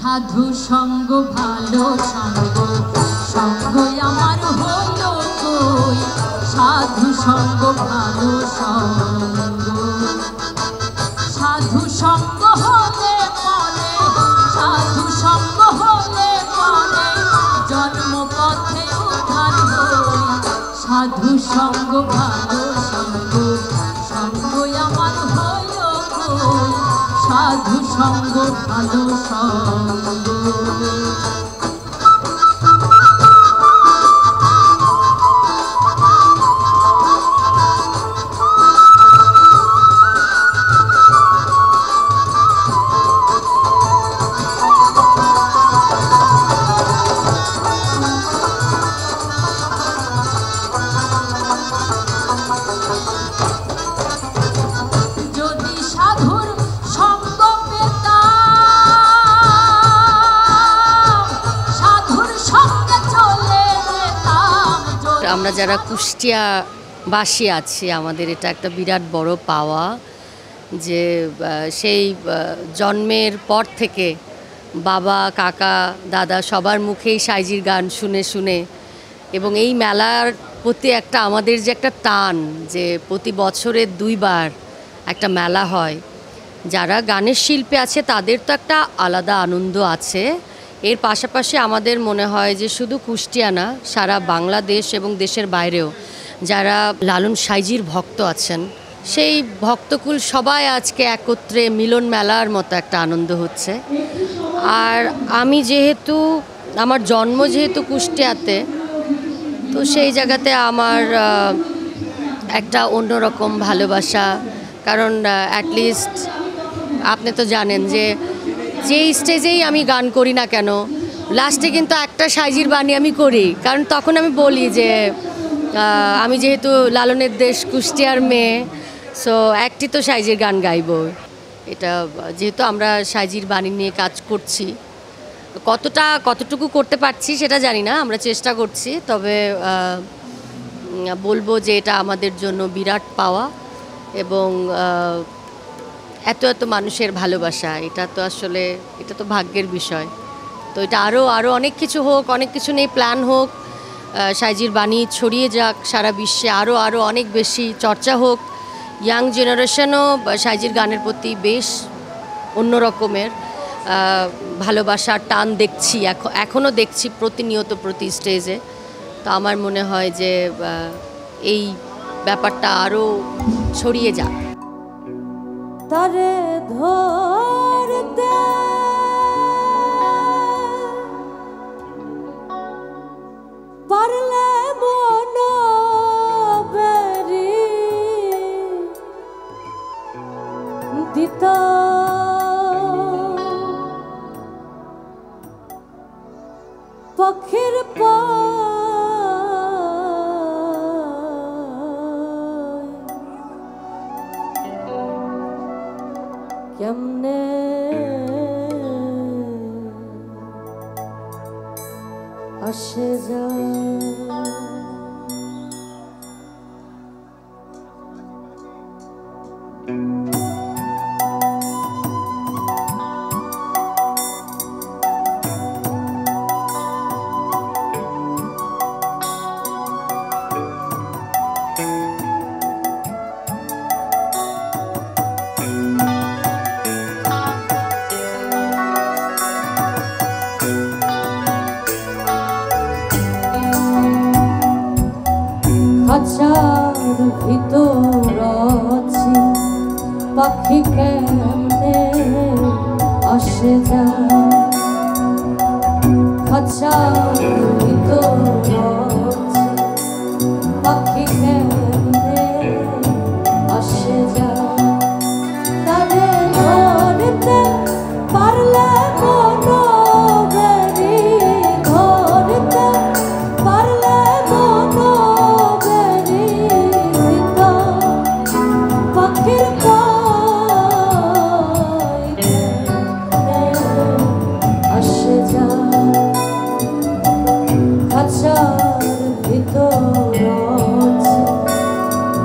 সাধু সঙ্গ ভালো সঙ্গ, সঙ্গই আমার হইল কই, সাধু সঙ্গ ভালো সঙ্গ। সাধু সঙ্গ হলে পরে, সাধু সঙ্গ হলে পরে জন্মপথে উদ্ধার হই, সাধু সঙ্গ ভালো সঙ্গ, সঙ্গই আমার হইল কই, সাধু সঙ্গ ভালো সঙ্গ। আমরা যারা কুষ্টিয়াবাসী আছি, আমাদের এটা একটা বিরাট বড় পাওয়া যে সেই জন্মের পর থেকে বাবা, কাকা, দাদা সবার মুখেই সাইজির গান শুনে শুনে, এবং এই মেলার প্রতি একটা আমাদের যে একটা টান, যে প্রতি বছরে 2 বার একটা মেলা হয়, যারা গানের শিল্পী আছে তাদের তো একটা আলাদা আনন্দ আছে। এর পাশাপাশি আমাদের মনে হয় যে শুধু কুষ্টিয়া না, সারা বাংলাদেশ এবং দেশের বাইরেও যারা লালন সাইজির ভক্ত আছেন, সেই ভক্তকুল সবাই আজকে একত্রে মিলন মেলার মতো একটা আনন্দ হচ্ছে। আর আমি যেহেতু আমার জন্ম যেহেতু কুষ্টিয়াতে, তো সেই জায়গাতে আমার একটা অন্যরকম ভালোবাসা, কারণ অ্যাটলিস্ট আপনি তো জানেন যে যে স্টেজেই আমি গান করি না কেন, লাস্টে কিন্তু একটা সাইজির বাণী আমি করি, কারণ তখন আমি বলি যে আমি যেহেতু লালনের দেশ কুষ্টিয়ার মেয়ে, সো একটি তো সাইজির গান গাইব। এটা যেহেতু আমরা সাইজির বাণী নিয়ে কাজ করছি, কতটুকু করতে পারছি সেটা জানি না, আমরা চেষ্টা করছি। তবে বলবো যে এটা আমাদের জন্য বিরাট পাওয়া, এবং এত এত মানুষের ভালোবাসা, এটা তো আসলে এটা তো ভাগ্যের বিষয়। তো এটা আরও অনেক কিছু হোক, অনেক কিছু নিয়ে প্ল্যান হোক, সাইজির বাণী ছড়িয়ে যাক সারা বিশ্বে, আরও অনেক বেশি চর্চা হোক। ইয়াং জেনারেশনও সাইজির গানের প্রতি বেশ অন্য রকমের ভালোবাসার টান দেখছি, এখনও দেখছি প্রতিনিয়ত প্রতি স্টেজে। তো আমার মনে হয় যে এই ব্যাপারটা আরও ছড়িয়ে যাক। তারে ধরতে পারলে মন বেরি দিত, পক্ষের কেমনে আসে যায়। খাঁচার ভিতর আছি, পাখি কেমনে আসে যায়। খাঁচার ভিতর আছি, পাখি কেমনে আসে যায়। তারে ধরতে পারলে মন বেরি, ধরতে পারলে মন বেরি দিত, পাখির আসে যায়। খাঁচার ভিতর আছে,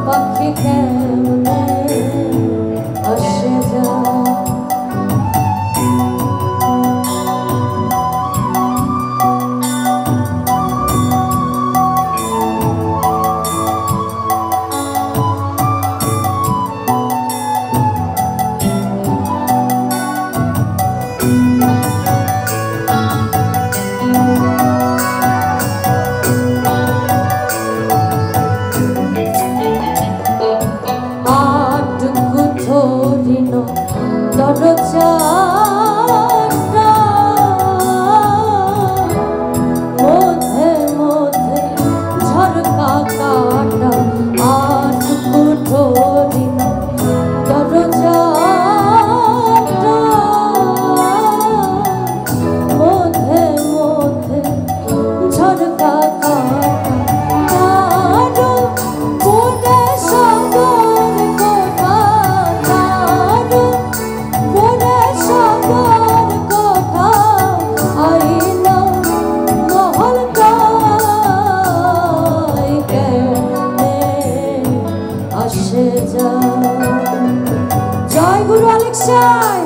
পাখি কেমনে আসে যায়। চাই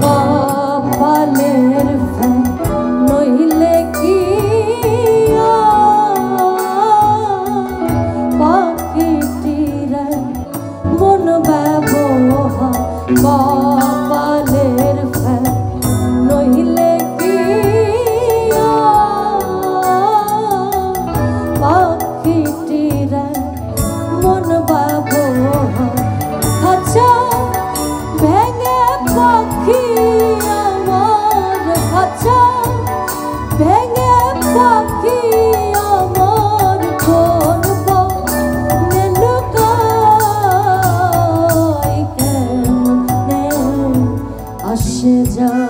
কপালের ফ্যান নইলে কি পাখিটিরা মন ব্যবহার কপালের ফ্যান নইলে কি পাখিটিরা মন ব্যবহার খাঁচা ভেঙে পাখি আমার খাঁচা ভেঙে পাখি আমার করব লুকাই কেমনে আসে যায়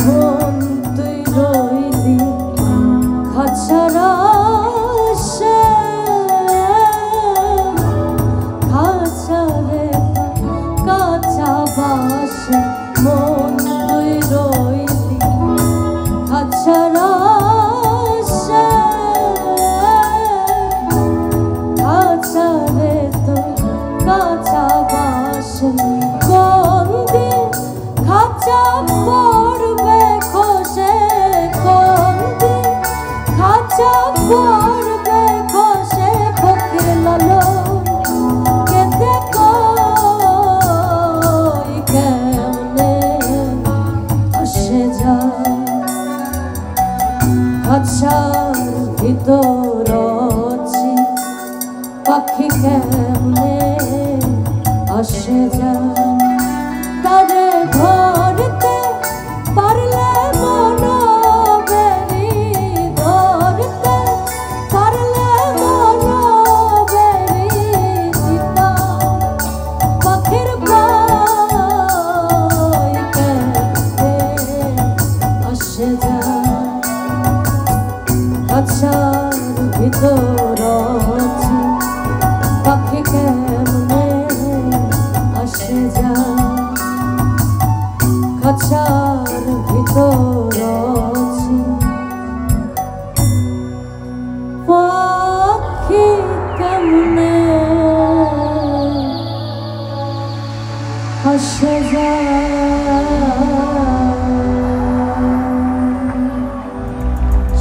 মন তুই রইলি খাঁচারা খাঁচারে তো কাঁচা বাসে কোন দিন খাঁচা পড়বে খসে কোন দিন খাঁচা পড়বে খসে ফকির লালো কেঁদে কই কেমনে আসে যায় খাঁচার ভিতর আছি পাখি কেমনে আসে যায় তারে ধরতে পারলে মন বেরি ধরতে পারলে মন বেরি চিতা পাখির পাই কেমনে আসে যায় খাঁচার ভিতর আছি পাখি কেমনে আসে যায় খাঁচার ভিতর আছি পাখি কেমনে আসে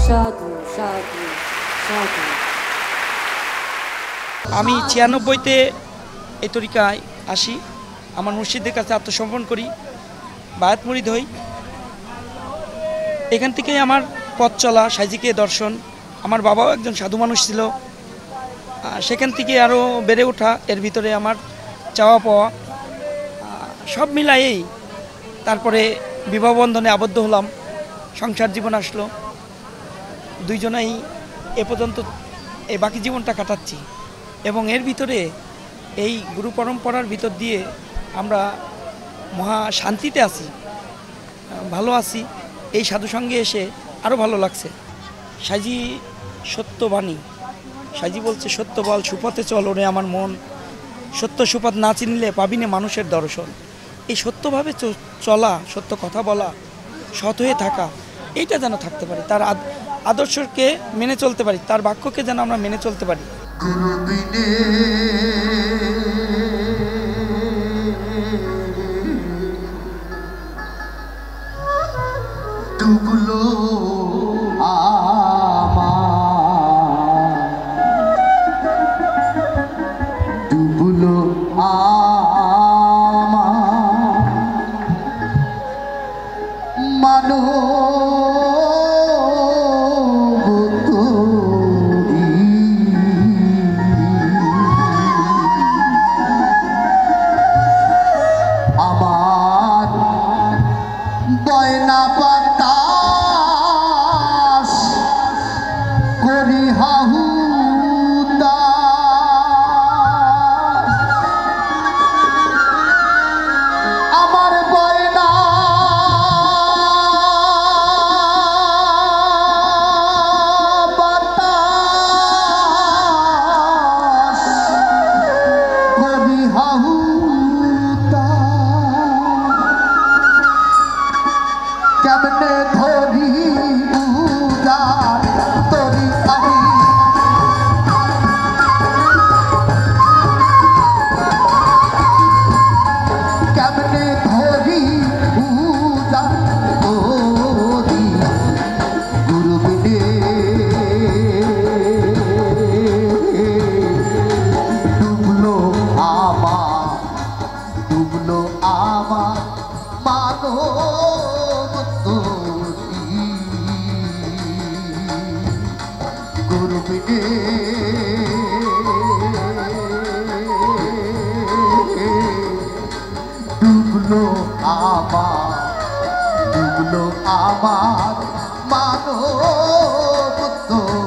সাধু সাধু সাধু আমি 96-তে এই তরিকায় আসি, আমার মুর্শিদের কাছে আত্মসমর্পণ করি, বায়াত মুরিদ হই। এখান থেকেই আমার পথ চলা, সাইজিকে দর্শন। আমার বাবাও একজন সাধু মানুষ ছিল, সেখান থেকে আরও বেড়ে ওঠা, এর ভিতরে আমার চাওয়া পাওয়া সব মিলায়েই তারপরে বিবাহ বন্ধনে আবদ্ধ হলাম, সংসার জীবন আসলো, দুইজনেই এ পর্যন্ত এই বাকি জীবনটা কাটাচ্ছি। এবং এর ভিতরে এই গুরু পরম্পরার ভিতর দিয়ে আমরা মহা শান্তিতে আছি, ভালো আছি। এই সাধুসঙ্গে এসে আরও ভালো লাগছে। সাইজি সত্যবাণী, সাইজি বলছে সত্য বল সুপথে চল ওরে আমার মন, সত্য সুপথ না চিনলে পাবিনে মানুষের দর্শন। এই সত্যভাবে চলা, সত্য কথা বলা, সৎ হয়ে থাকা, এইটা যেন থাকতে পারি, তার আদর্শকে মেনে চলতে পারি, তার বাক্যকে যেন আমরা মেনে চলতে পারি। ডুবলো ডুবলো মানো আমার মানব তরি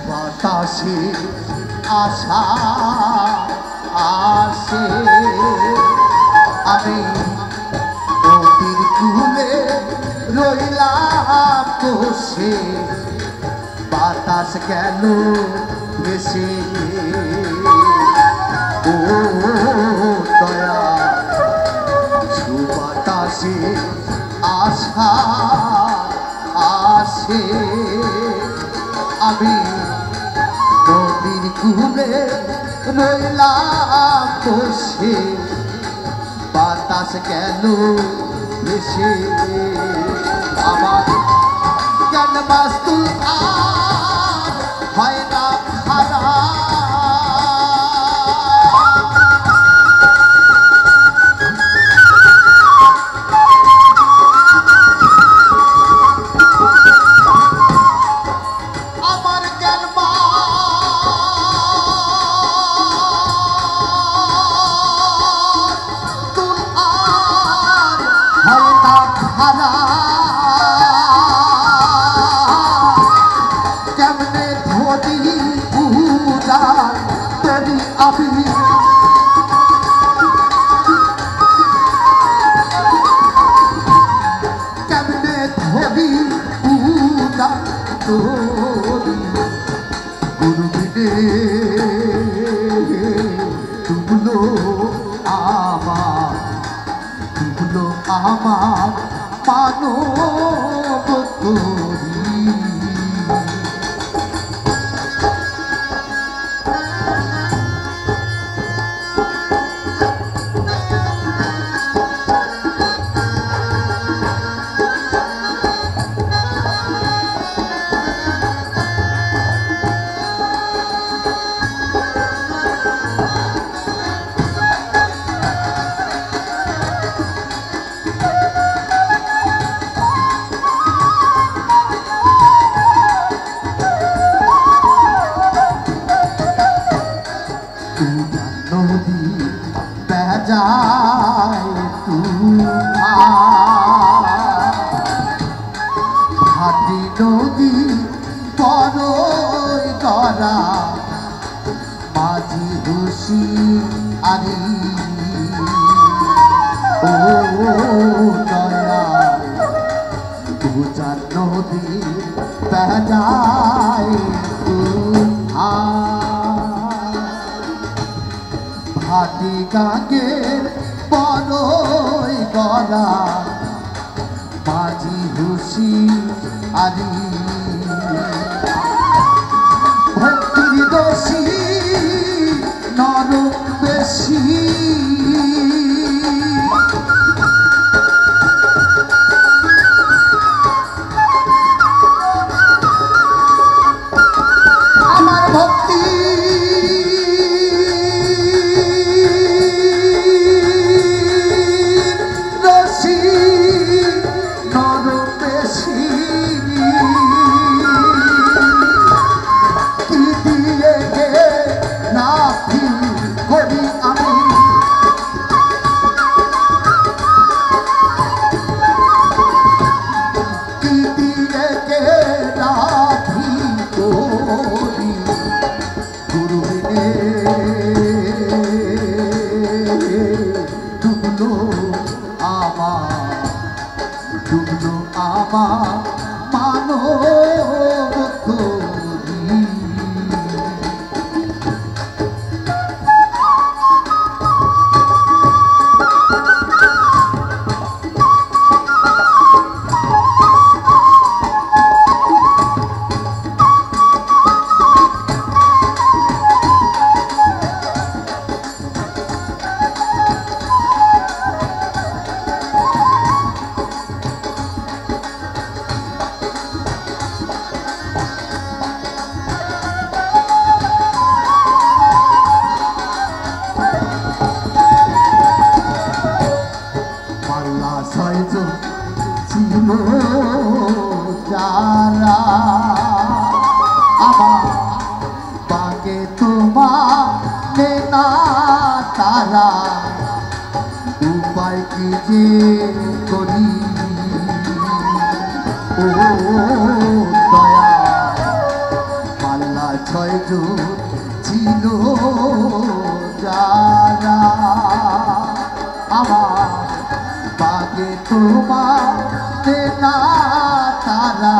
বাতাসে আশা আসে আমি নদীর কূলে রইলাম বসে বাতাস গেল ভেসে ও দয়া সুবাতাসে আশা আসে আমি নদীর কূলে রইলাম বসে বাতাস গেল ভেসে আমার জ্ঞান বাস্তু আর হয় না খারা কেমনে ধরি পূজা তেরি আবি কেমনে ধরি পূজা তোরি গুরু বিনে তুমলো আমার মানব তরি নদী বেজায় হাতি নদী বড়ই গড়া মাঝি হুসি আরি ও দয়া দুজার নদী বেজায় হাতি গাঙ্গের বড়ই গলা মাঝি হুসি আরি ভক্তির দোষী নরম বেশি আমার ভক্তি আমার মানব তরি যে করি ও দয়া পাল্লা ছয় ছিল যারা আমার বাগে তোমার না তারা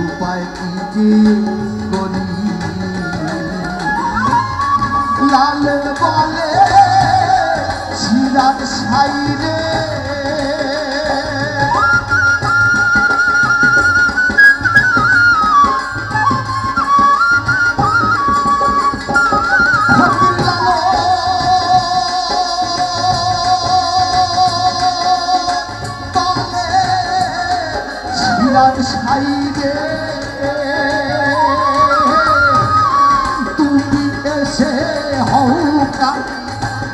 উপায় কি যে করি লাল বলে শিরার সাইরে সাইরে তুমি এসে হৌকা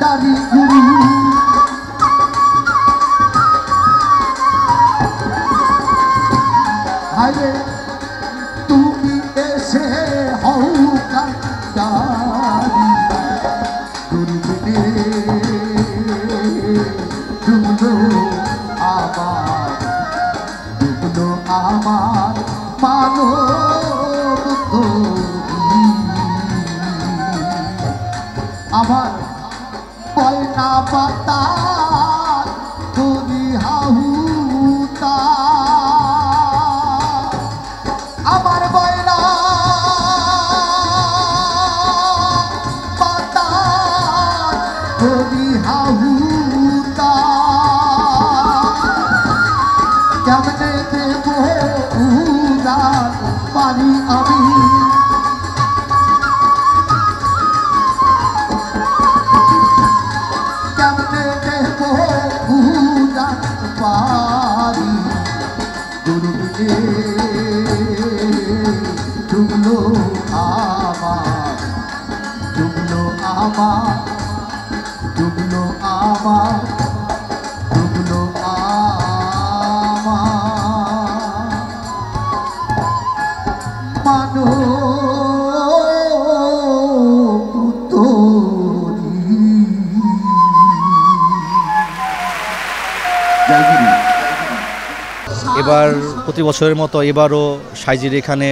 দাবি গুরু হাইরে তুমি এসে হৌকা দাবি গুরু ডুবলো আবার আমার মানব আমার পয়না পাতা তুমি হাহুতা আমার বয়না পাতা তুমি হাহুতা কেমনে দেব উদার পারি আমি কেমনে দেব উদার পারি দুর্গে ডুবলো আমার ডুবলো আমার ডুবলো আমার ডুবলো মানো এবার প্রতি বছরের মতো এবারও সাইজির এখানে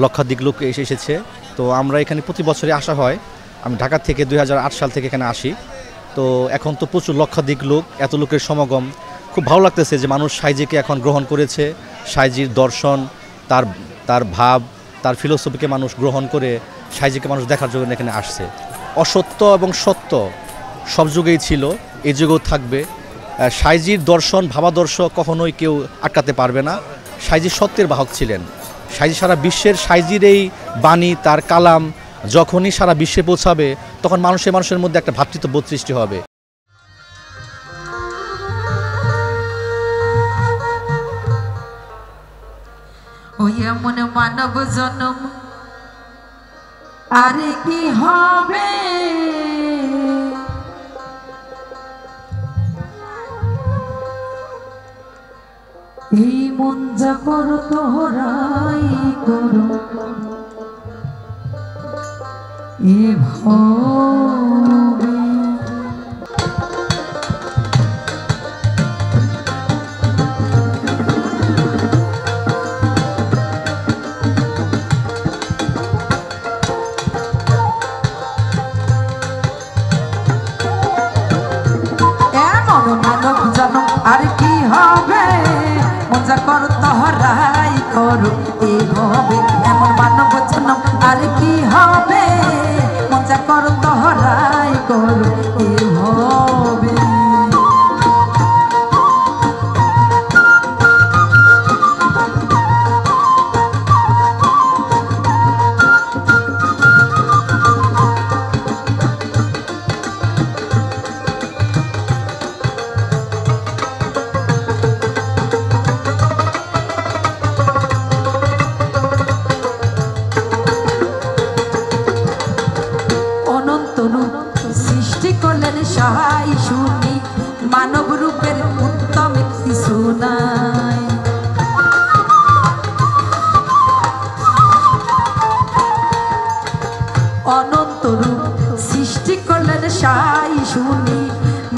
লক্ষাধিক লোক এসেছে। তো আমরা এখানে প্রতি বছরে আসা হয়। আমি ঢাকা থেকে 2008 সাল থেকে এখানে আসি। তো এখন তো প্রচুর লক্ষাধিক লোক, এত লোকের সমাগম, খুব ভালো লাগতেছে যে মানুষ সাইজিকে এখন গ্রহণ করেছে। সাইজির দর্শন, তার ভাব, তার ফিলোসফিকে মানুষ গ্রহণ করে সাইজিকে মানুষ দেখার জন্য এখানে আসছে। অসত্য এবং সত্য সব যুগেই ছিল, এই যুগেও থাকবে। সাইজির দর্শন, ভাবাদর্শ কখনোই কেউ আটকাতে পারবে না। সাইজি সত্যের বাহক ছিলেন। সাইজি সারা বিশ্বের, সাইজির এই বাণী, তার কালাম যখনই সারা বিশ্বে পৌঁছাবে তখন মানুষের মধ্যে একটা ভ্রাতৃত্ববোধ সৃষ্টি হবে। ওই এমন মানব জনম আরে কি হবে, এই মন যা করো তোরাই করো এ ভবে। আর কি হবে, মজা কর তোরাই করো এইভাবে। এমন মানব জনম আর কি হবে, মজা কর তোরাই করো এইভাবে। সৃষ্টি করলেন সহায় শুনি, মানব রূপের উত্তম কিছু নাই। অনন্ত রূপ সৃষ্টি করলেন সহায় শুনি,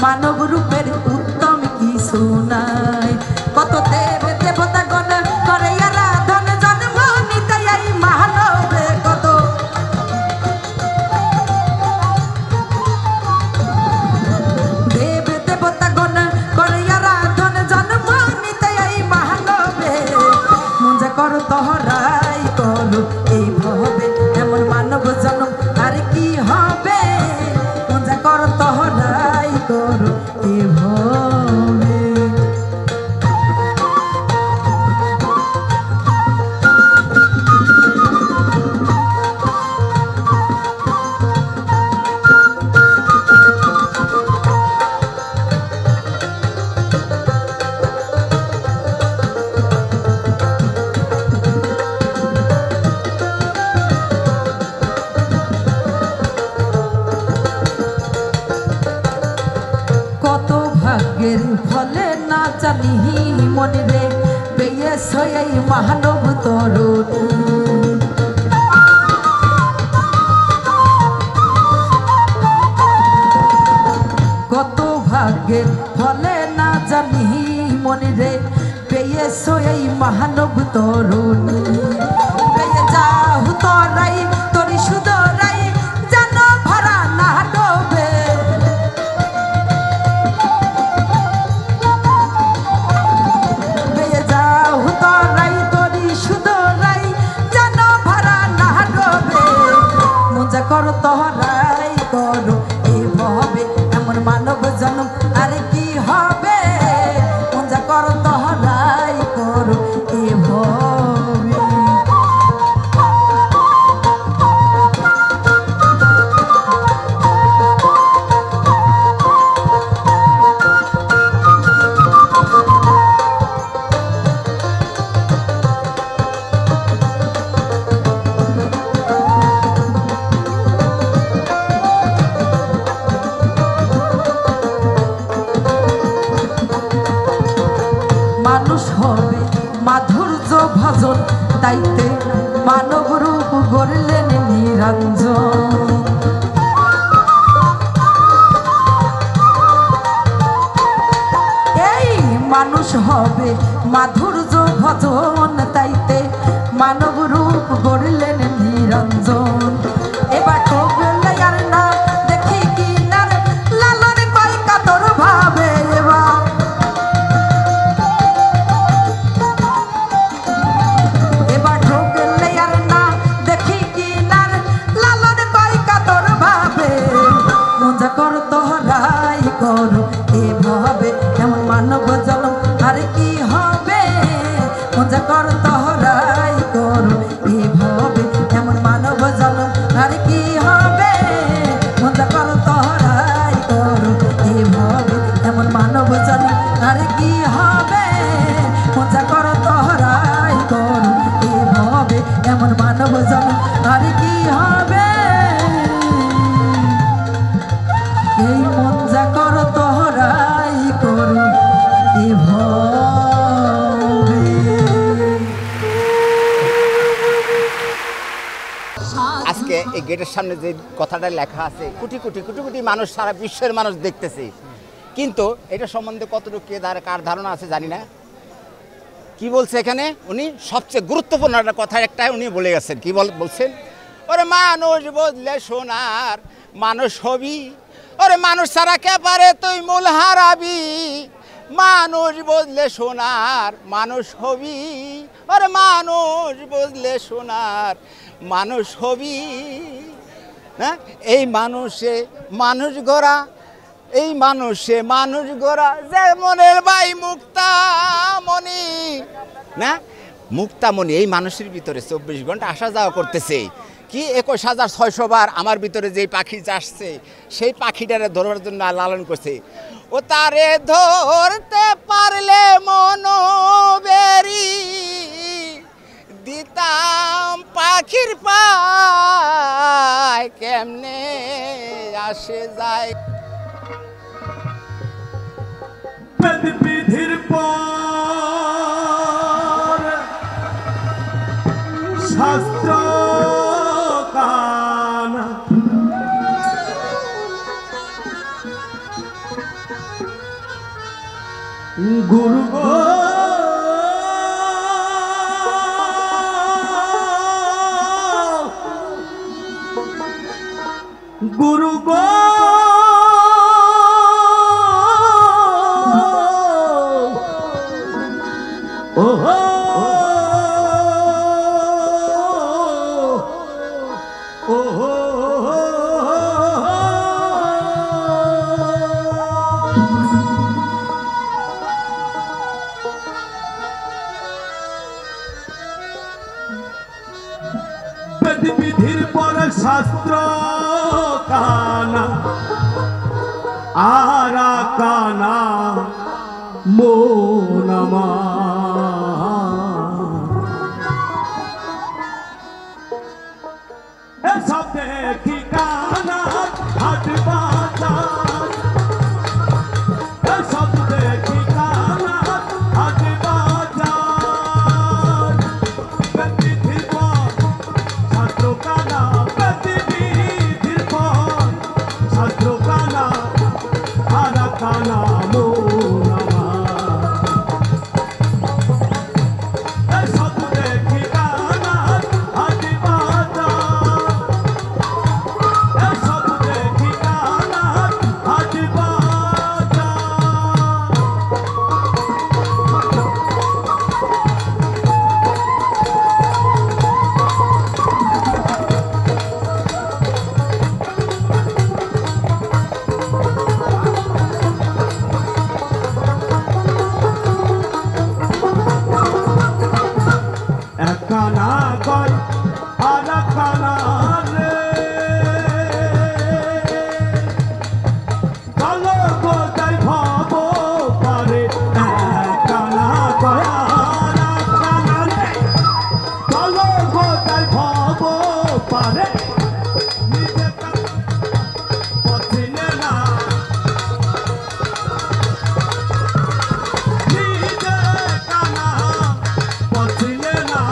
মানব রূপের উত্তম কিছু নাই। কত দেব দেবতা গণ করে আরাধন জন্ম নিতে এই মানবে কত দেব দেবতা গণ করে আরাধন জন্ম নিতে এই মানবে মঞ্জা কর তোহরাই করো এই ভাবে এমন মানব জন্ম আর কি হবে মঞ্জা কর তোহরাই করো এই ভাবে। কত ভাগ্যের ফলে না জানি মনে রে পেয়েছ এই মানব তরুণী। কত ভাগ্যের ফলে না জানি মনে রে পেয়েছ এই মানব তরুণী। পেয়ে যাও তোরাই তোরি সুদরাই যেন ভরা না ডোবে পেয়ে যাও তোরাই তোরি সুদরাই যেন ভরা না ডোবে মজা কর তোহরাই করো এভাবে এমন মানব জন্ম আর কি হবে মজা কর তোহরাই করো এভাবে। মানুষ হবে মাধুর্য ভজন তাইতে মানব রূপ গড়লেন নিরঞ্জন। এই মানুষ হবে মাধুর্য ভজন তাইতে মানব রূপ গড়লেন নিরঞ্জন। এবার ঠকলে আর না দেখি কি না লালন কয় কাতর ভাবে এবার এবার ঠকলে আর না দেখি কি না লালন কয় কাতর ভাবে মজা কর তোহরাই করো এভাবে এমন মানব জন্ম আর কি হবে মজা কর তোহরাই করো এভাবে এমন মানব জন্ম আর কি হবে মজা কর তোহরাই করো এভাবে এমন মানব জন্ম আর কি হবে মজা কর তোহরাই করো এভাবে এমন মানব জন্ম আর কি হবে এই মজা কর তোহরাই করো এভাবে। আজকে এই গেটের সামনে যে কথাটা লেখা আছে কোটি কোটি কোটি কোটি মানুষ সারা বিশ্বের মানুষ দেখতেছে, কিন্তু এটা সম্বন্ধে কতটুকু কে কার ধারণা আছে জানি না। কি বলছে এখানে উনি সবচেয়ে গুরুত্বপূর্ণ একটা কথা একটা উনি বলে গেছেন। কি বলছেন? ওরে মানুষ বদলে সোনার মানুষ হবি, ওরে মানুষ ছাড়া কে পারে তুই মূল হারাবি, মানুষ বদলে সোনার মানুষ হবি, ওরে মানুষ বদলে সোনার মানুষ হবি। হ্যাঁ, এই মানুষে মানুষ গড়া, এই মানুষে মানুষ গড়া যে মনের ভাই মুক্তামণি না, মুক্তামণি এই মানুষের ভিতরে 24 ঘন্টা আসা যাওয়া করতেছে। কি 21,600 বার আমার ভিতরে যে পাখি আসছে সেই পাখিটারে ধরার জন্য লালন করছে। ও তারে ধরতে পারলে মনোবেরি দিতাম পাখির পায় কেমনে আসে যায়। বিধির পর শাস্ত্র কান গুরু গো গুরু গো ও হো ও হো বিধির পর শাস্ত্র কানা আরা কানা মোনামা এসব দেখি কানা হাট বাজার এসব দেখি কানা হাট বাজার বিধির পর শাস্ত্র কানা বিধির পর শাস্ত্র কানা আরা কানা মোনামা এসব দেখি কানা হাট বাজার এসব দেখি কানা হাট বাজার একখানা কয় আর একখানা রে চলো কোথায় ভাব পারে একখানা কয় আর একখানা রে চলো কোথায় ভাব পারে নিজে পথিনে না নিজে কানা পথিনে না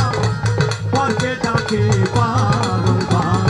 porque ডাকে বারবার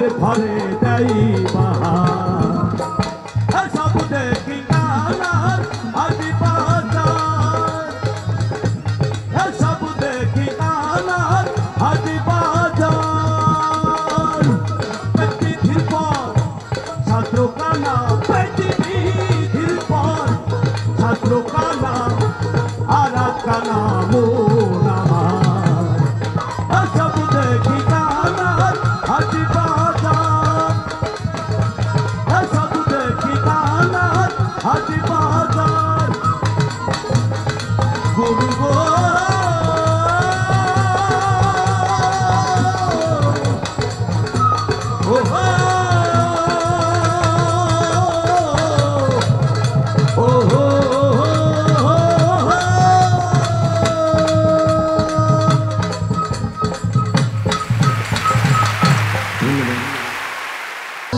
মনের ঘরে দেই বাহার সব দেখি কানার হাতি বাজার সব দেখি কানার হাতি বাজার বিধির পর ছাত্র কানা বিধির পর ছাত্র কানা আর কানা মন আমার সব দেখি কানার হাতি বাজার সব দেখি কানার হাতি বাজার গুরু গো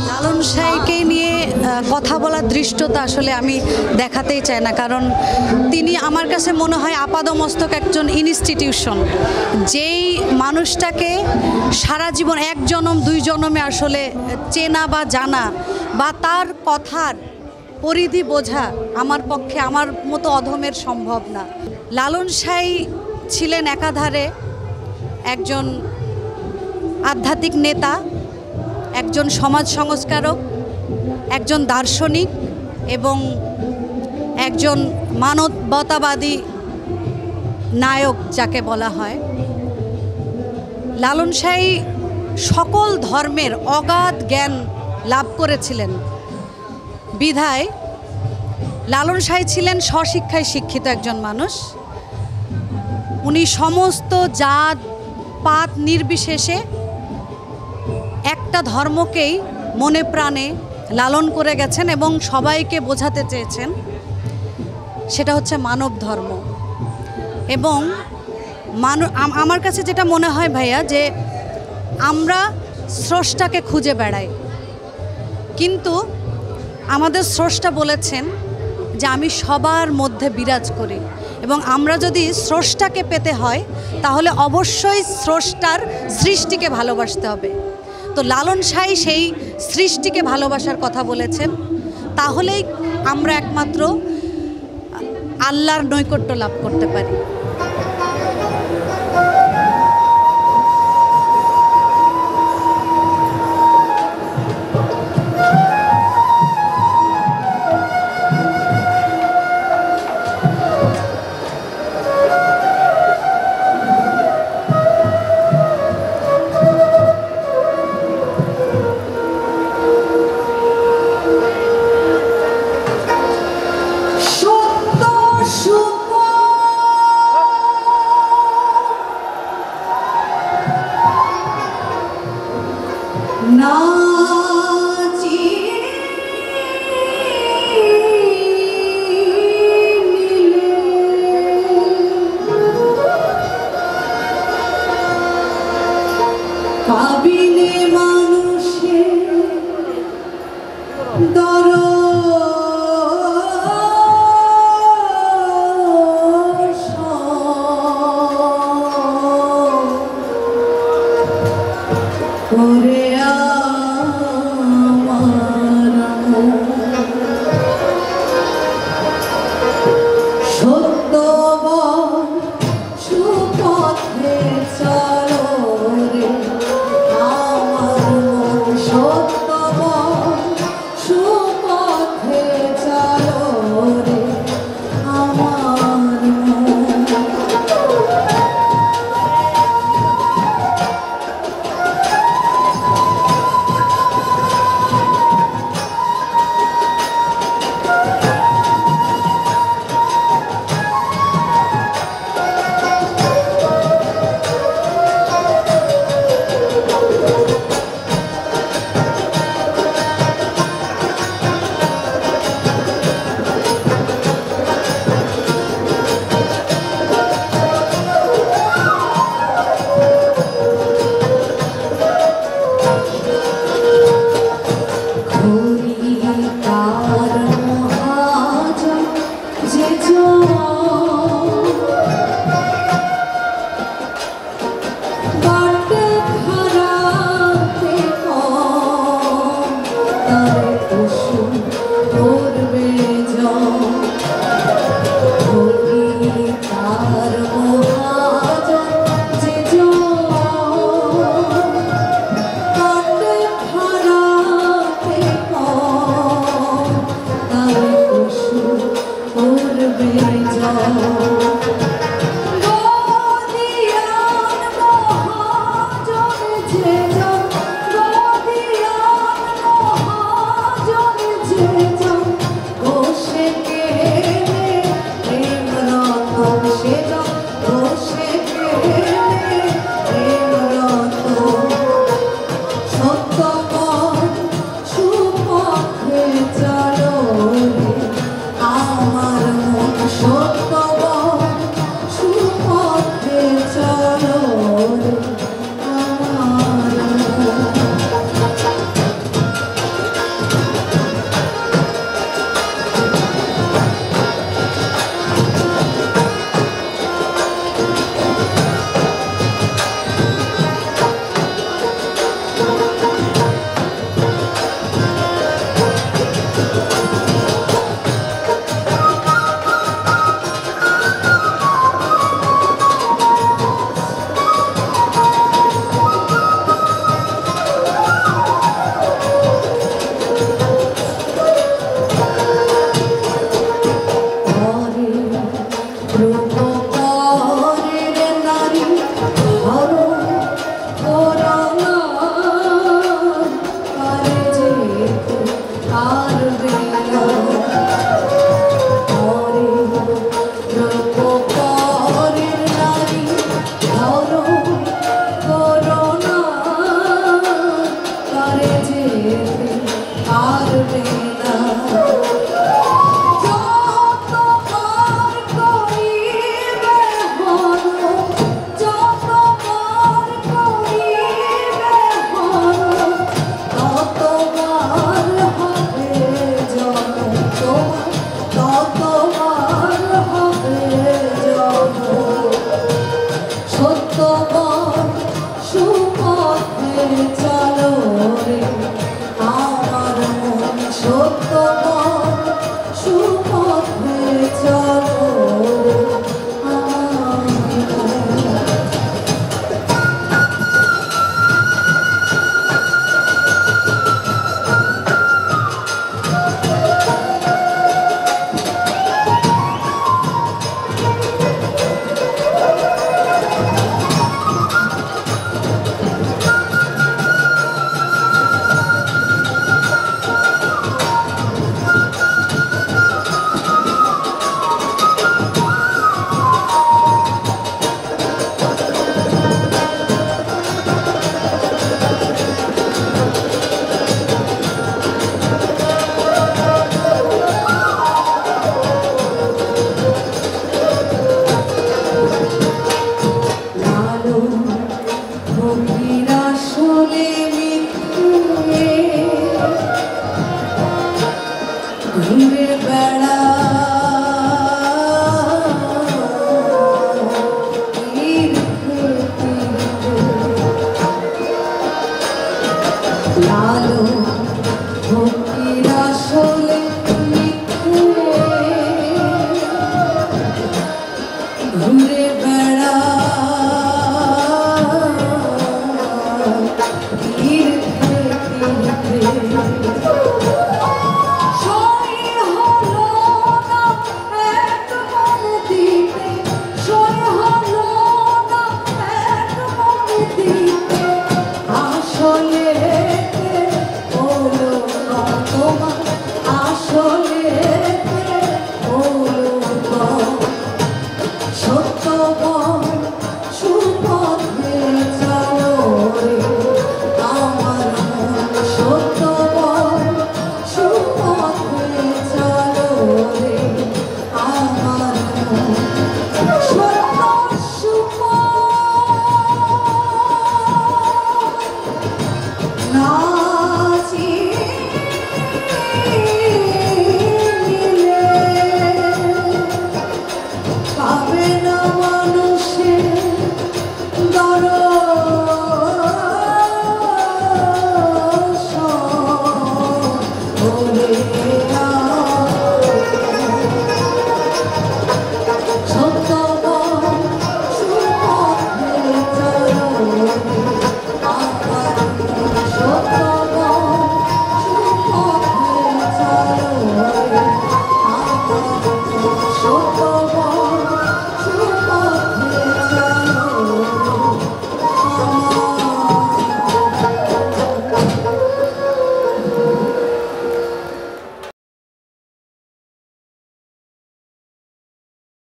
লালন সাহেবকে নিয়ে কথা বলার দৃষ্টতা আসলে আমি দেখাতেই চাই না, কারণ তিনি আমার কাছে মনে হয় আপাদমস্তক একজন ইনস্টিটিউশন, যেই মানুষটাকে সারা জীবন এক জনম দুই জনমে আসলে চেনা বা জানা বা তার কথার পরিধি বোঝা আমার পক্ষে, আমার মতো অধমের সম্ভব না। লালন সাহেব ছিলেন একাধারে একজন আধ্যাত্মিক নেতা, একজন সমাজ সংস্কারক, একজন দার্শনিক এবং একজন মানবতাবাদী নায়ক যাকে বলা হয়। লালন সাহেব সকল ধর্মের অগাধ জ্ঞান লাভ করেছিলেন বিধায় লালন সাহেব ছিলেন স্বশিক্ষায় শিক্ষিত একজন মানুষ। উনি সমস্ত জাত পাত নির্বিশেষে একটা ধর্মকেই মনে প্রাণে লালন করে গেছেন এবং সবাইকে বোঝাতে চেয়েছেন সেটা হচ্ছে মানব ধর্ম। এবং আমার কাছে যেটা মনে হয় ভাইয়া, যে আমরা স্রষ্টাকে খুঁজে বেড়াই, কিন্তু আমাদের স্রষ্টা বলেছেন যে আমি সবার মধ্যে বিরাজ করি, এবং আমরা যদি স্রষ্টাকে পেতে হয় তাহলে অবশ্যই স্রষ্টার সৃষ্টিকে ভালোবাসতে হবে। তো লালন সাহেব সেই সৃষ্টিকে ভালোবাসার কথা বলেছেন, তাহলেই আমরা একমাত্র আল্লাহর নৈকট্য লাভ করতে পারি। সত্য সুখ ডুবে যাও